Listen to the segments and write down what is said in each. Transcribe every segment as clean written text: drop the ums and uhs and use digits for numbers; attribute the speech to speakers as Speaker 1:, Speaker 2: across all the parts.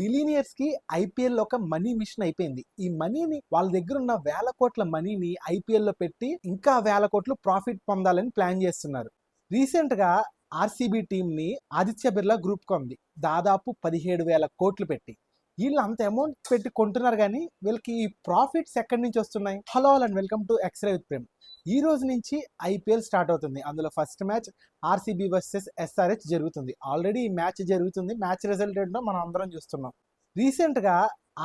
Speaker 1: Billionaires కి IPL ఒక money machine అయిపోయింది. ఈ మనీని వాళ్ళ దగ్గర ఉన్న వేల కోట్ల మనీని ఐపీఎల్ లో పెట్టి ఇంకా వేల కోట్లు ప్రాఫిట్ పొందాలని ప్లాన్ చేస్తున్నారు. రీసెంట్ గా ఆర్సీబీ టీమ్ ని ఆదిత్య బిర్లా గ్రూప్ కొంది దాదాపు 17,000 కోట్లు పెట్టి. వీళ్ళు అంత అమౌంట్ పెట్టి కొంటున్నారు కానీ వీళ్ళకి ఈ ప్రాఫిట్స్ ఎక్కడి నుంచి వస్తున్నాయి? Hello and welcome to x ray with Prem. ఈ రోజు నుంచి ఐపీఎల్ స్టార్ట్ అవుతుంది. అందులో first match RCB versus SRH జరుగుతుంది. ఆల్రెడీ ఈ మ్యాచ్ జరుగుతుంది. మ్యాచ్ రిజల్ట్ ఏంటో మనం అందరం చూస్తున్నాం. రీసెంట్ గా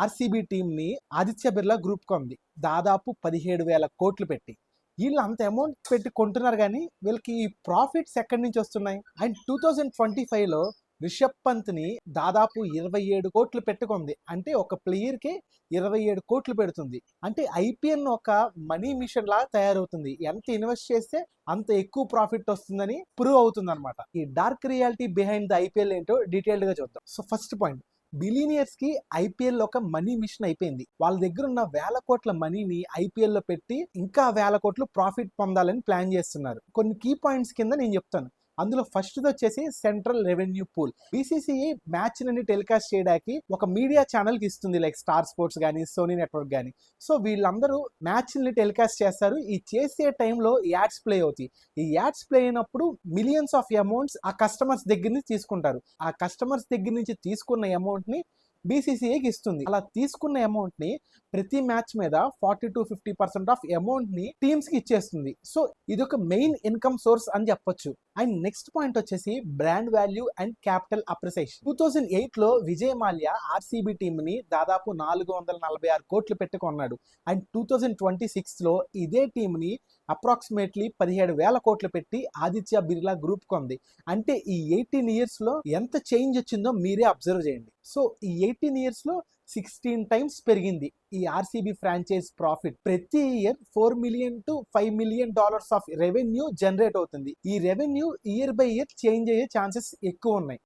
Speaker 1: ఆర్సీబీ టీమ్ ని ఆదిత్య బిర్లా గ్రూప్ కొంది దాదాపు 17,000 కోట్లు పెట్టి. వీళ్ళు అంత అమౌంట్ పెట్టి కొంటున్నారు కానీ వీళ్ళకి ఈ ప్రాఫిట్స్ ఎక్కడి నుంచి వస్తున్నాయి? అండ్ 2025లో రిషబ్ పంత్ ని దాదాపు 27 కోట్లు పెట్టుకుంది. అంటే ఒక ప్లేయర్ కి 27 కోట్లు పెడుతుంది. అంటే ఐపీఎల్ ఒక మనీ మిషన్ లా తయారవుతుంది. ఎంత ఇన్వెస్ట్ చేస్తే అంత ఎక్కువ ప్రాఫిట్ వస్తుందని ప్రూవ్ అవుతుంది అనమాట. ఈ dark reality behind the IPL ఏంటో డీటెయిల్డ్ గా చూద్దాం. సో ఫస్ట్ పాయింట్, బిలీనియర్స్ కి ఐపీఎల్ ఒక మనీ మిషన్ అయిపోయింది. వాళ్ళ దగ్గర ఉన్న వేల కోట్ల మనీని ఐపీఎల్ లో పెట్టి ఇంకా వేల కోట్లు ప్రాఫిట్ పొందాలని ప్లాన్ చేస్తున్నారు. కొన్ని కీ పాయింట్స్ కింద నేను చెప్తాను. అందులో ఫస్ట్ వచ్చేసి central revenue pool. BCCI match ని టెలికాస్ట్ చేయడానికి ఒక మీడియా ఛానల్ కి ఇస్తుంది, లైక్ స్టార్ స్పోర్ట్స్ కానీ సోనీ నెట్వర్క్ కానీ. సో వీళ్ళందరూ మ్యాచ్ ని టెలికాస్ట్ చేస్తారు. ఈ చేసే టైంలో యాడ్స్ ప్లే అవుతాయి. ఈ యాడ్స్ ప్లే అయినప్పుడు మిలియన్స్ ఆఫ్ అమౌంట్స్ ఆ కస్టమర్స్ దగ్గర నుంచి తీసుకుంటారు. ఆ కస్టమర్స్ దగ్గర నుంచి తీసుకున్న అమౌంట్ ని బీసీసీఐకి ఇస్తుంది. అలా తీసుకున్న అమౌంట్ ని ప్రతి మ్యాచ్ మీద 40-50% ఆఫ్ అమౌంట్ ని టీమ్స్ కి ఇచ్చేస్తుంది. సో ఇది ఒక మెయిన్ ఇన్కమ్ సోర్స్ అని చెప్పొచ్చు. అండ్ నెక్స్ట్ పాయింట్ వచ్చేసి brand value and capital appreciation. 2008 లో విజయ్ మాల్యా ఆర్సీబీ టీమ్ ని దాదాపు 446 కోట్లు పెట్టుకున్నాడు. అండ్ 2026 లో ఇదే టీమ్ ని అప్రాక్సిమేట్లీ 17,000 కోట్లు పెట్టి ఆదిత్య బిర్లా గ్రూప్ కొంది. అంటే ఈ 18 years లో ఎంత చేంజ్ వచ్చిందో మీరే అబ్జర్వ్ చేయండి. సో ఈ 18 years లో 16 times పెరిగింది ఈ ఆర్సీబీ ఫ్రాంచైజ్ ప్రాఫిట్. ప్రతి year $4 million to $5 million of revenue generate అవుతుంది. ఈ revenue year by year change అయ్యే ఛాన్సెస్ ఎక్కువ ఉన్నాయి.